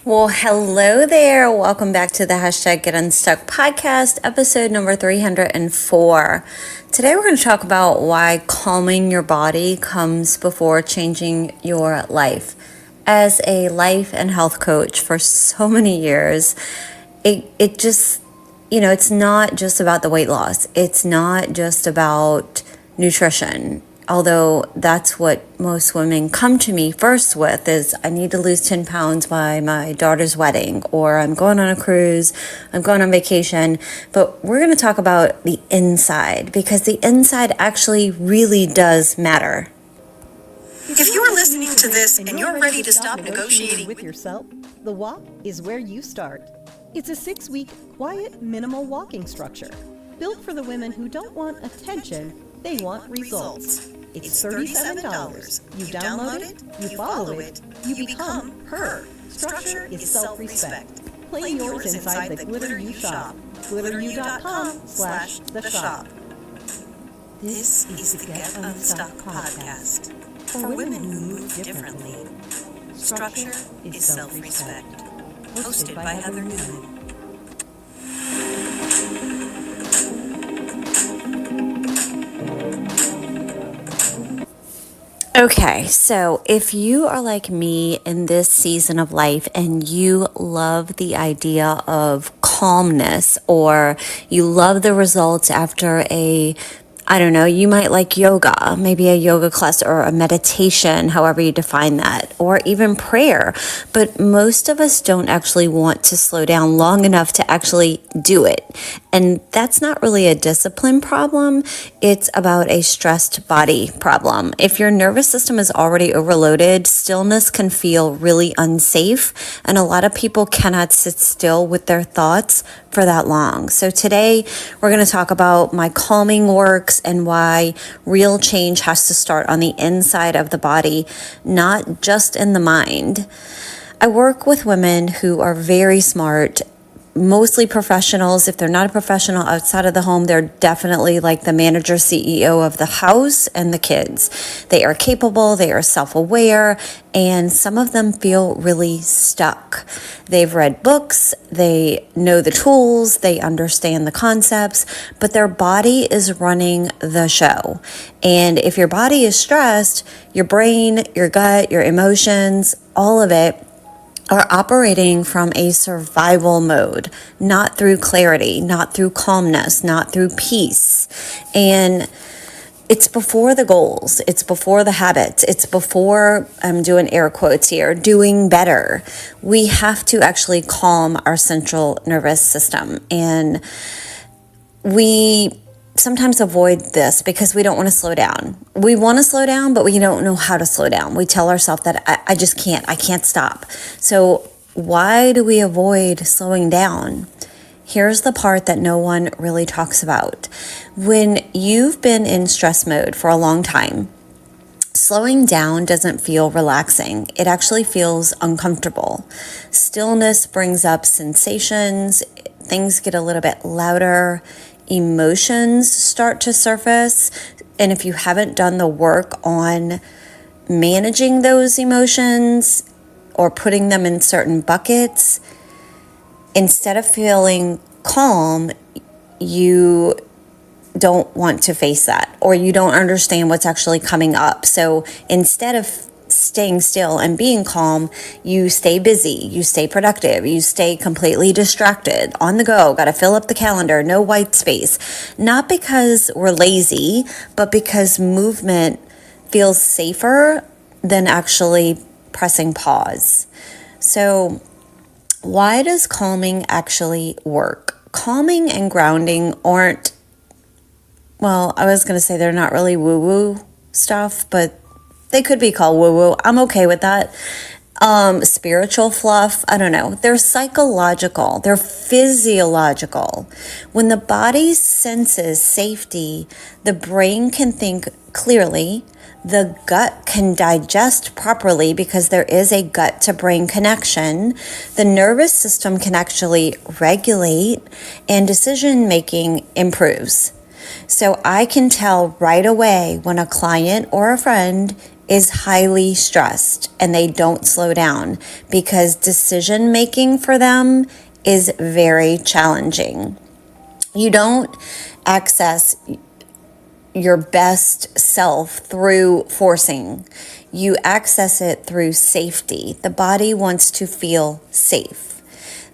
Well, hello there. Welcome back to the Get Unstuck podcast, episode number 304. Today we're going to talk about why calming your body comes before changing your life. As a life and health coach for so many years, it just, it's not just about the weight loss. It's not just about nutrition. Although that's what most women come to me first with is I need to lose 10 pounds by my daughter's wedding, or I'm going on a cruise, I'm going on vacation. But we're going to talk about the inside because the inside actually really does matter. If you're listening to this and you're ready to stop negotiating with yourself, the walk is where you start. It's a 6-week, quiet, minimal walking structure built for the women who don't want attention, they want results. It's $37. You download it, you follow it, you become her. Structure is self-respect. Claim yours inside the Glitter You shop. glitteru.com/the shop. This is the Get Unstuck podcast for women who move differently. Structure is self-respect. Hosted by Heather Newman. Okay, so if you are like me in this season of life and you love the idea of calmness, or you love the results after you might like yoga, maybe a yoga class or a meditation, however you define that, or even prayer. But most of us don't actually want to slow down long enough to actually do it. And that's not really a discipline problem. It's about a stressed body problem. If your nervous system is already overloaded, stillness can feel really unsafe. And a lot of people cannot sit still with their thoughts for that long. So today we're going to talk about my calming works and why real change has to start on the inside of the body, not just in the mind. I work with women who are very smart, mostly professionals. If they're not a professional outside of the home, they're definitely like the manager, CEO of the house and the kids. They are capable, they are self-aware, and some of them feel really stuck. They've read books, they know the tools, they understand the concepts, but their body is running the show. And if your body is stressed, your brain, your gut, your emotions, all of it are operating from a survival mode, not through clarity, not through calmness, not through peace. And it's before the goals, it's before the habits, it's before, I'm doing air quotes here, doing better. We have to actually calm our central nervous system. And we sometimes avoid this because we don't want to slow down. We want to slow down, but we don't know how to slow down. We tell ourselves that I just can't, I can't stop. So why do we avoid slowing down? Here's the part that no one really talks about. When you've been in stress mode for a long time, slowing down doesn't feel relaxing. It actually feels uncomfortable. Stillness brings up sensations. Things get a little bit louder. Emotions start to surface. And if you haven't done the work on managing those emotions or putting them in certain buckets, instead of feeling calm, you don't want to face that, or you don't understand what's actually coming up. So instead of staying still and being calm, you stay busy, you stay productive, you stay completely distracted, on the go, got to fill up the calendar, no white space. Not because we're lazy, but because movement feels safer than actually pressing pause. So why does calming actually work? Calming and grounding aren't, I was going to say they're not really woo-woo stuff, but they could be called woo-woo. I'm okay with that. Spiritual fluff, I don't know. They're psychological. They're physiological. When the body senses safety, the brain can think clearly. The gut can digest properly because there is a gut to brain connection. The nervous system can actually regulate, and decision making improves. So I can tell right away when a client or a friend is highly stressed and they don't slow down because decision making for them is very challenging. You don't access your best self through forcing. You access it through safety. The body wants to feel safe.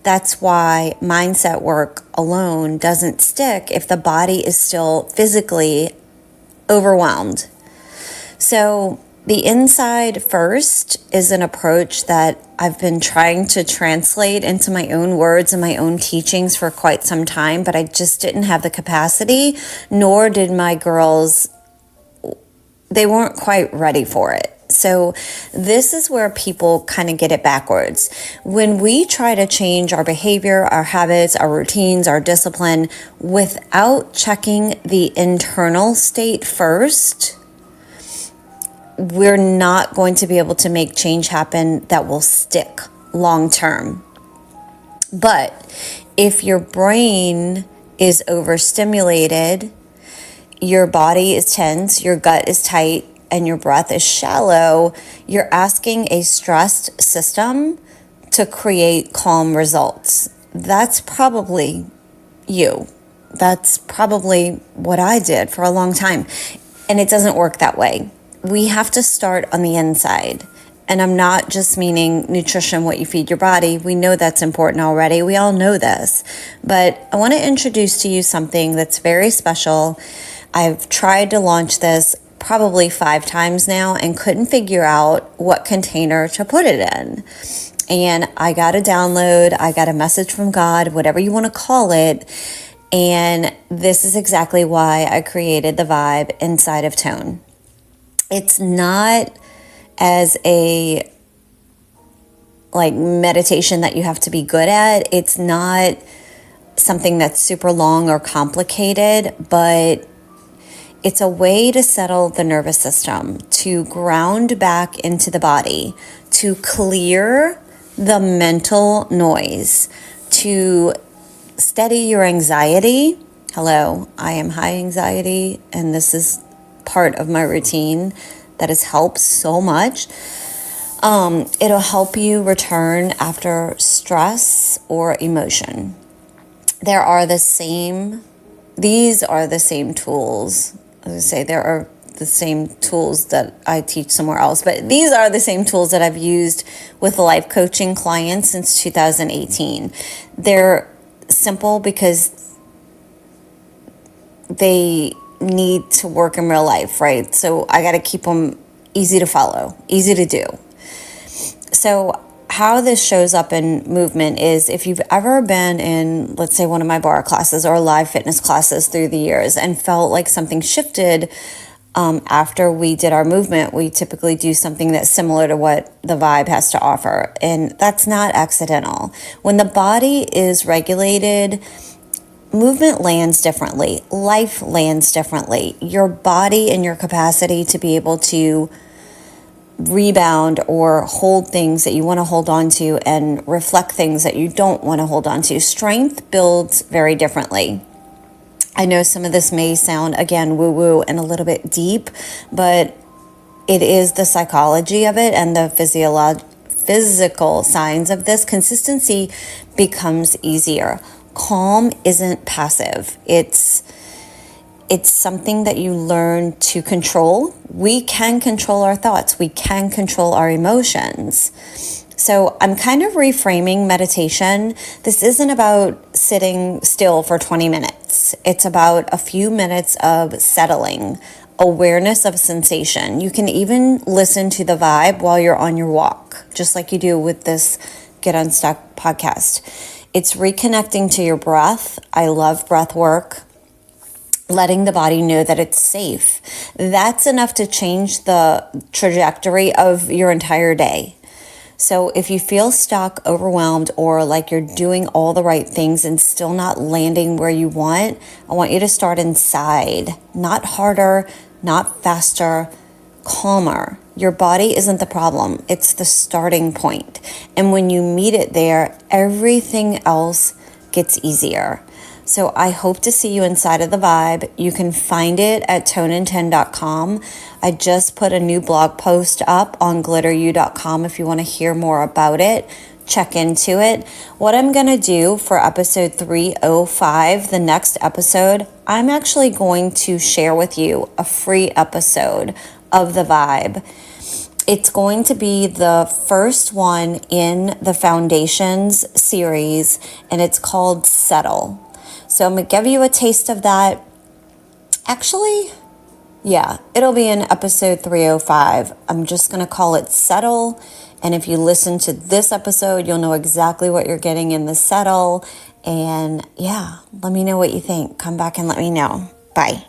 That's why mindset work alone doesn't stick if the body is still physically overwhelmed. So the inside first is an approach that I've been trying to translate into my own words and my own teachings for quite some time, but I just didn't have the capacity, nor did my girls. They weren't quite ready for it. So this is where people kind of get it backwards. When we try to change our behavior, our habits, our routines, our discipline without checking the internal state first, we're not going to be able to make change happen that will stick long term. But if your brain is overstimulated, your body is tense, your gut is tight, and your breath is shallow, you're asking a stressed system to create calm results. That's probably you. That's probably what I did for a long time. And it doesn't work that way. We have to start on the inside. And I'm not just meaning nutrition, what you feed your body. We know that's important already. We all know this. But I want to introduce to you something that's very special. I've tried to launch this probably 5 times now and couldn't figure out what container to put it in. And I got a download, I got a message from God, whatever you want to call it. And this is exactly why I created the vibe inside of Tone. It's not as a meditation that you have to be good at. It's not something that's super long or complicated, but it's a way to settle the nervous system, to ground back into the body, to clear the mental noise, to steady your anxiety. Hello, I am high anxiety, and this is part of my routine that has helped so much. It'll help you return after stress or emotion. These are the same tools. There are the same tools that I teach somewhere else, but these are the same tools that I've used with life coaching clients since 2018. They're simple because they need to work in real life, right? So I got to keep them easy to follow, easy to do. So how this shows up in movement is if you've ever been in, let's say, one of my bar classes or live fitness classes through the years and felt like something shifted after we did our movement, we typically do something that's similar to what the vibe has to offer. And that's not accidental. When the body is regulated, movement lands differently. Life lands differently. Your body and your capacity to be able to rebound or hold things that you want to hold on to and reflect things that you don't want to hold on to. Strength builds very differently. I know some of this may sound, again, woo-woo and a little bit deep, but it is the psychology of it and the physical signs of this. Consistency becomes easier. Calm isn't passive. It's something that you learn to control. We can control our thoughts. We can control our emotions. So I'm kind of reframing meditation. This isn't about sitting still for 20 minutes. It's about a few minutes of settling, awareness of sensation. You can even listen to the vibe while you're on your walk, just like you do with this Get Unstuck podcast. It's reconnecting to your breath. I love breath work. Letting the body know that it's safe. That's enough to change the trajectory of your entire day. So if you feel stuck, overwhelmed, or like you're doing all the right things and still not landing where you want, I want you to start inside. Not harder, not faster, calmer. Your body isn't the problem. It's the starting point. And when you meet it there, everything else gets easier. So I hope to see you inside of the Vibe. You can find it at toneand10.com. I just put a new blog post up on glitteru.com if you want to hear more about it. Check into it. What I'm going to do for episode 305, the next episode, I'm actually going to share with you a free episode of the Vibe. It's going to be the first one in the Foundations series, and it's called Settle. So I'm going to give you a taste of that. Actually, yeah, it'll be in episode 305. I'm just going to call it Settle. And if you listen to this episode, you'll know exactly what you're getting in the Settle. And yeah, let me know what you think. Come back and let me know. Bye.